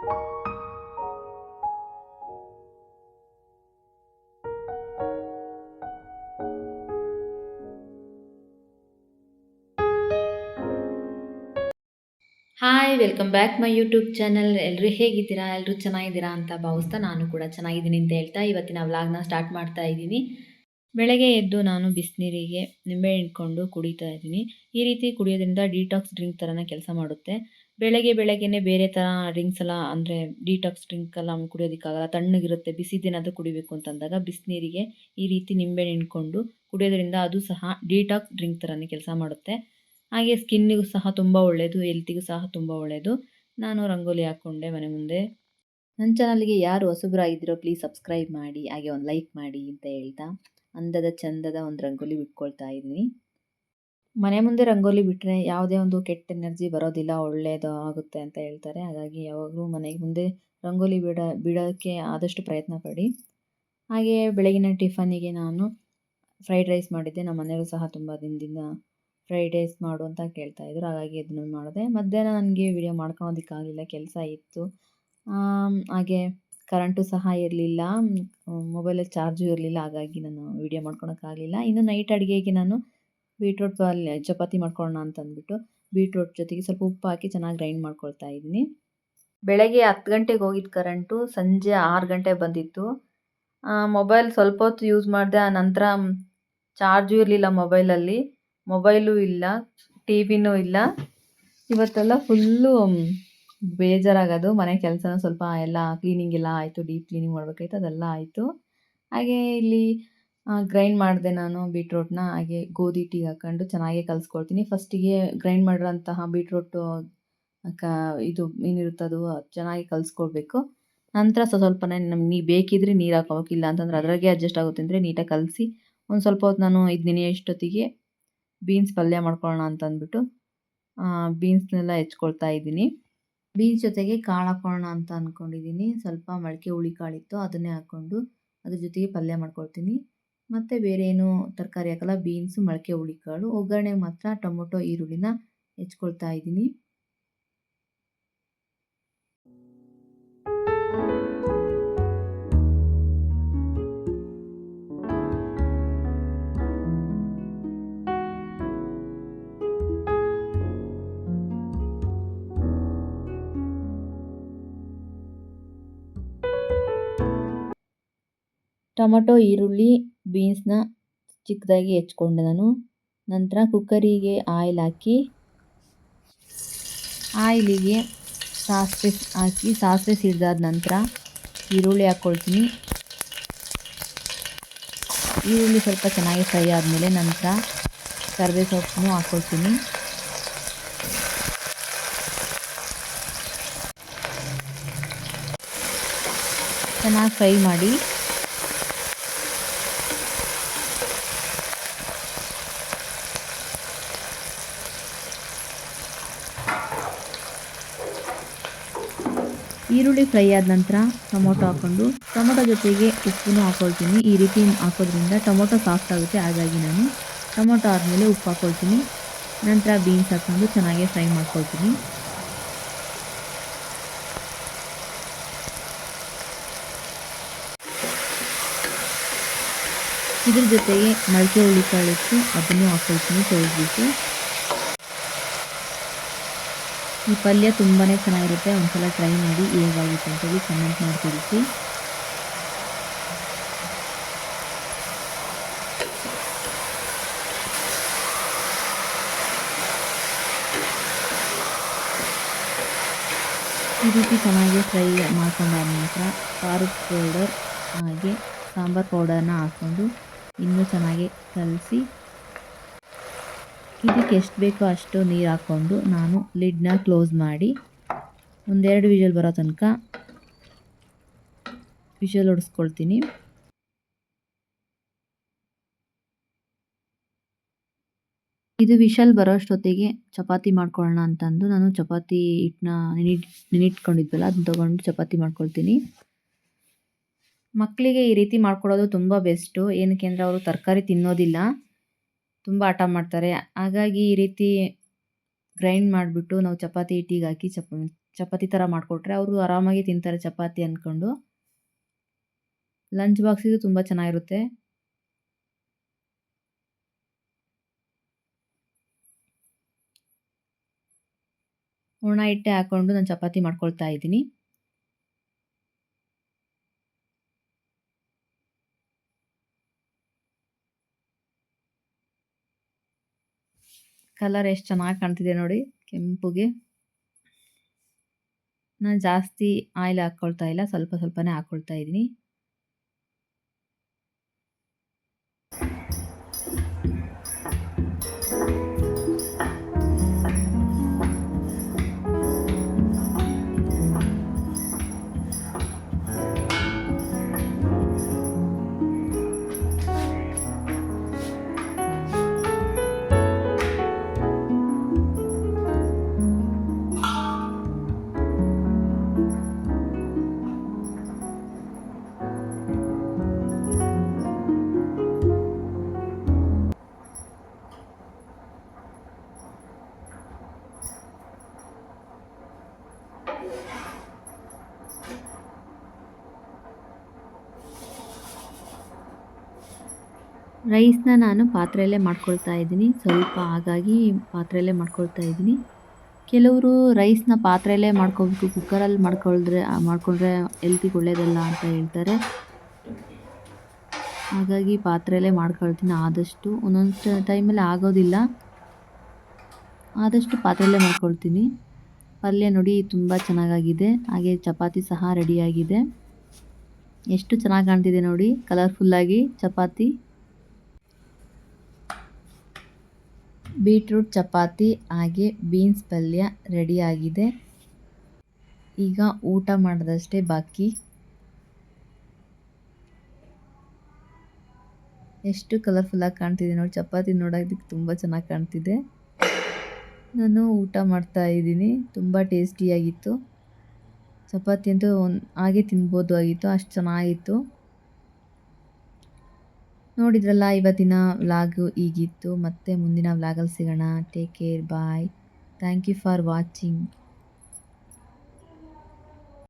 Hi welcome back my YouTube channel. ಎಲ್ಲರೂ ಹೇಗಿದ್ದೀರಾ? ಎಲ್ಲರೂ ಚೆನ್ನಾಗಿದ್ದೀರಾ ಅಂತ ಭಾವಿಸ್ತಾ ನಾನು ಕೂಡ ಚೆನ್ನಾಗಿದ್ದೀನಿ ಅಂತ ಹೇಳ್ತಾ ಇವತ್ತಿನ ವ್ಲಾಗ್ನ ಸ್ಟಾರ್ಟ್ ಮಾಡ್ತಾ ಇದ್ದೀನಿ. ಬೆಳಗ್ಗೆ ಎದ್ದು ನಾನು ಬಿಸಿನೀರಿಗೆ ನಿಂಬೆ ಹಿಂಡ್ಕೊಂಡು ಕುಡಿತಾ ಇದ್ದೀನಿ. ಈ ರೀತಿ ಕುಡಿಯೋದ್ರಿಂದ ಡಿಟಾಕ್ಸ್ ಡ್ರಿಂಕ್ ಥರನೇ ಕೆಲಸ ಮಾಡುತ್ತೆ. ಬೆಳಗ್ಗೆನೇ ಬೇರೆ ಥರ ಡ್ರಿಂಕ್ಸ್ ಎಲ್ಲ ಅಂದರೆ ಡಿಟಾಕ್ಸ್ ಡ್ರಿಂಕ್ ಎಲ್ಲ ಕುಡಿಯೋದಕ್ಕಾಗಲ್ಲ, ತಣ್ಣಗಿರುತ್ತೆ. ಬಿಸಿದೇನಾದರೂ ಕುಡಿಬೇಕು ಅಂತಂದಾಗ ಬಿಸಿನೀರಿಗೆ ಈ ರೀತಿ ನಿಂಬೆ ಹಿಂಡ್ಕೊಂಡು ಕುಡಿಯೋದ್ರಿಂದ ಅದು ಸಹ ಡಿಟಾಕ್ಸ್ ಡ್ರಿಂಕ್ ಥರನೇ ಕೆಲಸ ಮಾಡುತ್ತೆ. ಹಾಗೆ ಸ್ಕಿನ್ನಿಗೂ ಸಹ ತುಂಬ ಒಳ್ಳೆಯದು, ಹೆಲ್ತಿಗೂ ಸಹ ತುಂಬ ಒಳ್ಳೆಯದು. ನಾನು ರಂಗೋಲಿ ಹಾಕ್ಕೊಂಡೆ ಮನೆ ಮುಂದೆ. ನನ್ನ ಚಾನಲ್ಗೆ ಯಾರು ಹೊಸಬರಾಗಿದ್ದೀರೋ ಪ್ಲೀಸ್ ಸಬ್ಸ್ಕ್ರೈಬ್ ಮಾಡಿ, ಹಾಗೆ ಒಂದು ಲೈಕ್ ಮಾಡಿ ಅಂತ ಹೇಳ್ತಾ ಅಂದದ ಚಂದದ ಒಂದು ರಂಗೋಲಿ ಬಿಟ್ಕೊಳ್ತಾ ಇದ್ದೀನಿ. ಮನೆ ಮುಂದೆ ರಂಗೋಲಿ ಬಿಟ್ಟರೆ ಯಾವುದೇ ಒಂದು ಕೆಟ್ಟ ಎನರ್ಜಿ ಬರೋದಿಲ್ಲ, ಒಳ್ಳೆಯದು ಆಗುತ್ತೆ ಅಂತ ಹೇಳ್ತಾರೆ. ಹಾಗಾಗಿ ಯಾವಾಗಲೂ ಮನೆ ಮುಂದೆ ರಂಗೋಲಿ ಬಿಡೋಕ್ಕೆ ಆದಷ್ಟು ಪ್ರಯತ್ನ ಪಡಿ. ಹಾಗೆಯೇ ಬೆಳಗಿನ ಟಿಫನಿಗೆ ನಾನು ಫ್ರೈಡ್ ರೈಸ್ ಮಾಡಿದ್ದೆ. ನಮ್ಮ ಮನೆಯವರು ಸಹ ತುಂಬ ದಿನದಿಂದ ಫ್ರೈಡ್ ರೈಸ್ ಮಾಡು ಅಂತ ಕೇಳ್ತಾಯಿದ್ರು, ಹಾಗಾಗಿ ಅದನ್ನು ಮಾಡಿದೆ. ಮಧ್ಯಾಹ್ನ ನನಗೆ ವಿಡಿಯೋ ಮಾಡ್ಕೊಳೋದಕ್ಕಾಗಲಿಲ್ಲ, ಕೆಲಸ ಇತ್ತು. ಹಾಗೆ ಕರೆಂಟು ಸಹ ಇರಲಿಲ್ಲ, ಮೊಬೈಲಲ್ಲಿ ಚಾರ್ಜು ಇರಲಿಲ್ಲ, ಹಾಗಾಗಿ ನಾನು ವಿಡಿಯೋ ಮಾಡ್ಕೊಳೋಕ್ಕಾಗಲಿಲ್ಲ. ಇನ್ನು ನೈಟ್ ಅಡುಗೆಗೆ ನಾನು ಬೀಟ್ರೋಟ್ ಚಪಾತಿ ಮಾಡ್ಕೊಳ್ಳೋಣ ಅಂತಂದ್ಬಿಟ್ಟು ಬೀಟ್ರೋಟ್ ಜೊತೆಗೆ ಸ್ವಲ್ಪ ಉಪ್ಪು ಹಾಕಿ ಚೆನ್ನಾಗಿ ಗ್ರೈಂಡ್ ಮಾಡ್ಕೊಳ್ತಾ ಇದ್ದೀನಿ. ಬೆಳಗ್ಗೆ 10 ಗಂಟೆಗೆ ಹೋಗಿದ್ದು ಕರೆಂಟು, ಸಂಜೆ 6 ಗಂಟೆಗೆ ಬಂದಿತ್ತು. ಮೊಬೈಲ್ ಸ್ವಲ್ಪ ಹೊತ್ತು ಯೂಸ್ ಮಾಡಿದೆ, ಆ ನಂತರ ಚಾರ್ಜು ಇರಲಿಲ್ಲ ಮೊಬೈಲಲ್ಲಿ, ಮೊಬೈಲು ಇಲ್ಲ, ಟಿ ವಿನೂ ಇಲ್ಲ. ಇವತ್ತೆಲ್ಲ ಫುಲ್ಲು ಬೇಜಾರಾಗೋದು. ಮನೆ ಕೆಲಸನೂ ಸ್ವಲ್ಪ ಎಲ್ಲ ಕ್ಲೀನಿಂಗ್ ಎಲ್ಲ ಆಯಿತು, ಡೀಪ್ ಕ್ಲೀನಿಂಗ್ ಮಾಡಬೇಕಾಯ್ತು, ಅದೆಲ್ಲ ಆಯಿತು. ಹಾಗೆ ಇಲ್ಲಿ ಗ್ರೈಂಡ್ ಮಾಡಿದೆ ನಾನು ಬೀಟ್ರೋಟ್ನ. ಹಾಗೆ ಗೋಧಿ ಹಿಟ್ಟಿಗೆ ಹಾಕ್ಕೊಂಡು ಚೆನ್ನಾಗಿ ಕಲಿಸ್ಕೊಳ್ತೀನಿ. ಫಸ್ಟಿಗೆ ಗ್ರೈಂಡ್ ಮಾಡಿರೋಂತಹ ಬೀಟ್ರೋಟು ಇದು ಏನಿರುತ್ತದು ಚೆನ್ನಾಗಿ ಕಲಿಸ್ಕೊಳ್ಬೇಕು. ನಂತರ ಸ್ವಲ್ಪನೇ ನಮ್ಗೆ ಬೇಕಿದ್ರೆ ನೀರು ಹಾಕೋಬೇಕು, ಇಲ್ಲ ಅಂತಂದ್ರೆ ಅದ್ರಾಗೆ ಅಡ್ಜಸ್ಟ್ ಆಗುತ್ತೆ ಅಂದರೆ ನೀಟಾಗಿ ಕಲಸಿ ಒಂದು ಸ್ವಲ್ಪ ಹೊತ್ತು ನಾನು ಇದು ನೆನೆಯೋಷ್ಟೊತ್ತಿಗೆ ಬೀನ್ಸ್ ಪಲ್ಯ ಮಾಡ್ಕೊಳ್ಳೋಣ ಅಂತಂದ್ಬಿಟ್ಟು ಬೀನ್ಸ್ನೆಲ್ಲ ಹೆಚ್ಕೊಳ್ತಾ ಇದ್ದೀನಿ. ಬೀನ್ಸ್ ಜೊತೆಗೆ ಕಾಳು ಹಾಕ್ಕೊಳ್ಳೋಣ ಅಂತ ಅಂದ್ಕೊಂಡಿದ್ದೀನಿ. ಸ್ವಲ್ಪ ಮೊಳಕೆ ಹುಳಿ ಕಾಳಿತ್ತು, ಅದನ್ನೇ ಹಾಕ್ಕೊಂಡು ಅದ್ರ ಜೊತೆಗೆ ಪಲ್ಯ ಮಾಡ್ಕೊಳ್ತೀನಿ. ಮತ್ತು ಬೇರೆ ಏನು ತರಕಾರಿ ಹಾಕಲ್ಲ, ಬೀನ್ಸು ಮೊಳಕೆ ಹುಳಿ ಕಾಳು. ಒಗ್ಗರಣೆಗೆ ಮಾತ್ರ ಟೊಮೊಟೊ ಈರುಳ್ಳಿನ ಹೆಚ್ಕೊಳ್ತಾ ಇದ್ದೀನಿ. ಟೊಮೊಟೊ ಈರುಳ್ಳಿ ಬೀನ್ಸ್ನ ಚಿಕ್ಕದಾಗಿ ಹೆಚ್ಕೊಂಡೆ ನಾನು. ನಂತರ ಕುಕ್ಕರಿಗೆ ಆಯಿಲ್ ಹಾಕಿ ಆಯಿಲಿಗೆ ಸಾಸಿವೆ ಹಾಕಿ ಸಾಸಿವೆ ಸಿಡಿದಾದ ನಂತರ ಈರುಳ್ಳಿ ಹಾಕ್ಕೊಳ್ತೀನಿ. ಈರುಳ್ಳಿ ಸ್ವಲ್ಪ ಚೆನ್ನಾಗಿ ಫ್ರೈ ಆದಮೇಲೆ ನಂತರ ಕರಿಬೇವು ಸೊಪ್ಪನ್ನು ಹಾಕ್ಕೊಳ್ತೀನಿ. ಚೆನ್ನಾಗಿ ಫ್ರೈ ಮಾಡಿ ಈರುಳ್ಳಿ ಫ್ರೈ ಆದ ನಂತರ ಟೊಮೊಟೊ ಹಾಕ್ಕೊಂಡು ಟೊಮೊಟೊ ಜೊತೆಗೆ ಉಪ್ಪನ್ನು ಹಾಕ್ಕೊಳ್ತೀನಿ. ಈ ರೀತಿ ಹಾಕೋದ್ರಿಂದ ಟೊಮೊಟೊ ಸಾಫ್ಟ್ ಆಗುತ್ತೆ, ಹಾಗಾಗಿ ನಾನು ಟೊಮೊಟೊ ಆದಮೇಲೆ ಉಪ್ಪು ಹಾಕ್ಕೊಳ್ತೀನಿ. ನಂತರ ಬೀನ್ಸ್ ಹಾಕ್ಕೊಂಡು ಚೆನ್ನಾಗಿ ಫ್ರೈ ಮಾಡ್ಕೊಳ್ತೀನಿ. ಇದ್ರ ಜೊತೆಗೆ ಮೊಳಕೆ ಹುಳಿ ಕಾಳಿತ್ತು, ಅದನ್ನು ಹಾಕ್ಕೊಳ್ತೀನಿ ತೊಳೆದ್ಬಿಟ್ಟು. ಈ ಪಲ್ಯ ತುಂಬಾ ಚೆನ್ನಾಗಿರುತ್ತೆ, ಒಂದ್ಸಲ ಟ್ರೈ ಮಾಡಿ ಹೇಗಾಗುತ್ತೆ ಅಂತೇಳಿ ಕಮೆಂಟ್ ಮಾಡಿ ತಿಳಿಸಿ. ಈ ರೀತಿ ಚೆನ್ನಾಗಿ ಫ್ರೈ ಮಾಡ್ಕೊಂಡಾದ ನಂತರ ಖಾರದ ಪೌಡರ್ ಹಾಗೆ ಸಾಂಬಾರು ಪೌಡರ್ನ ಹಾಕ್ಕೊಂಡು ಇನ್ನೂ ಚೆನ್ನಾಗಿ ಕಲಸಿ ಇದಕ್ಕೆ ಎಷ್ಟು ಬೇಕೋ ಅಷ್ಟು ನೀರು ಹಾಕ್ಕೊಂಡು ನಾನು ಲಿಡ್ನ ಕ್ಲೋಸ್ ಮಾಡಿ ಒಂದೆರಡು ವಿಷಲ್ ಬರೋ ತನಕ ವಿಷಲ್ ಹೊಡೆಸ್ಕೊಳ್ತೀನಿ. ಇದು ವಿಷಲ್ ಬರೋಷ್ಟೊತ್ತಿಗೆ ಚಪಾತಿ ಮಾಡ್ಕೊಳ್ಳೋಣ ಅಂತಂದು ನಾನು ಚಪಾತಿ ಹಿಟ್ಟನ್ನ ನೆನಿಟ್ಕೊಂಡಿದ್ವಲ್ಲ ಅದನ್ನ ತೊಗೊಂಡು ಚಪಾತಿ ಮಾಡ್ಕೊಳ್ತೀನಿ. ಮಕ್ಕಳಿಗೆ ಈ ರೀತಿ ಮಾಡ್ಕೊಡೋದು ತುಂಬ ಬೆಸ್ಟು. ಏನಕ್ಕೆ ಅಂದರೆ ಅವರು ತರಕಾರಿ ತಿನ್ನೋದಿಲ್ಲ, ತುಂಬ ಹಠ ಮಾಡ್ತಾರೆ. ಹಾಗಾಗಿ ಈ ರೀತಿ ಗ್ರೈಂಡ್ ಮಾಡಿಬಿಟ್ಟು ನಾವು ಚಪಾತಿ ಹಿಟ್ಟಿಗೆ ಹಾಕಿ ಚಪಾತಿ ಥರ ಮಾಡಿಕೊಟ್ರೆ ಅವರು ಆರಾಮಾಗಿ ತಿಂತಾರೆ ಚಪಾತಿ ಅಂದ್ಕೊಂಡು. ಲಂಚ್ ಬಾಕ್ಸಿಗೂ ತುಂಬ ಚೆನ್ನಾಗಿರುತ್ತೆ. ಹೂರ್ಣ ಹಿಟ್ಟೆ ಹಾಕ್ಕೊಂಡು ನಾನು ಚಪಾತಿ ಮಾಡ್ಕೊಳ್ತಾ ಇದ್ದೀನಿ. ಕಲರ್ ಎಷ್ಟು ಚೆನ್ನಾಗಿ ಕಾಣ್ತಿದೆ ನೋಡಿ, ಕೆಂಪುಗೆ. ನಾನು ಜಾಸ್ತಿ ಆಯಿಲ್ ಹಾಕ್ಕೊಳ್ತಾ ಇಲ್ಲ, ಸ್ವಲ್ಪ ಸ್ವಲ್ಪನೇ ಹಾಕ್ಕೊಳ್ತಾ ಇದ್ದೀನಿ. ರೈಸ್ನ ನಾನು ಪಾತ್ರೆಯಲ್ಲೇ ಮಾಡ್ಕೊಳ್ತಾ ಇದ್ದೀನಿ, ಸ್ವಲ್ಪ ಹಾಗಾಗಿ ಪಾತ್ರೆಯಲ್ಲೇ ಮಾಡ್ಕೊಳ್ತಾ ಇದ್ದೀನಿ. ಕೆಲವರು ರೈಸ್ನ ಪಾತ್ರೆಯಲ್ಲೇ ಮಾಡ್ಕೋಬೇಕು, ಕುಕ್ಕರಲ್ಲಿ ಮಾಡ್ಕೊಂಡ್ರೆ ಹೆಲ್ತಿಗೆ ಒಳ್ಳೆಯದಲ್ಲ ಅಂತ ಹೇಳ್ತಾರೆ. ಹಾಗಾಗಿ ಪಾತ್ರೆಯಲ್ಲೇ ಮಾಡ್ಕೊಳ್ತೀನಿ ಆದಷ್ಟು. ಒಂದೊಂದು ಟೈಮಲ್ಲಿ ಆಗೋದಿಲ್ಲ, ಆದಷ್ಟು ಪಾತ್ರೆಯಲ್ಲೇ ಮಾಡ್ಕೊಳ್ತೀನಿ. ಪಲ್ಯ ನೋಡಿ ತುಂಬ ಚೆನ್ನಾಗಾಗಿದೆ, ಹಾಗೆ ಚಪಾತಿ ಸಹ ರೆಡಿಯಾಗಿದೆ. ಎಷ್ಟು ಚೆನ್ನಾಗಿ ಕಾಣ್ತಿದೆ ನೋಡಿ ಕಲರ್ಫುಲ್ಲಾಗಿ ಚಪಾತಿ. ಬೀಟ್ರೂಟ್ ಚಪಾತಿ ಹಾಗೆ ಬೀನ್ಸ್ ಪಲ್ಯ ರೆಡಿಯಾಗಿದೆ. ಈಗ ಊಟ ಮಾಡೋದಷ್ಟೇ ಬಾಕಿ. ಎಷ್ಟು ಕಲರ್ಫುಲ್ಲಾಗಿ ಕಾಣ್ತಿದೆ ನೋಡಿ, ಚಪಾತಿ ನೋಡೋದಕ್ಕೆ ತುಂಬ ಚೆನ್ನಾಗಿ ಕಾಣ್ತಿದೆ. ನಾನು ಊಟ ಮಾಡ್ತಾ ಇದ್ದೀನಿ. ತುಂಬ ಟೇಸ್ಟಿಯಾಗಿತ್ತು ಚಪಾತಿ ಅಂತೂ, ಹಾಗೆ ತಿನ್ಬೋದು ಆಗಿತ್ತು, ಅಷ್ಟು ಚೆನ್ನಾಗಿತ್ತು. ನೋಡಿದ್ರಲ್ಲ, ಇವತ್ತಿನ ವ್ಲಾಗು ಹೀಗಿತ್ತು. ಮತ್ತೆ ಮುಂದಿನ ವ್ಲಾಗಲ್ಲಿ ಸಿಗೋಣ. Take care, bye. Thank you for watching.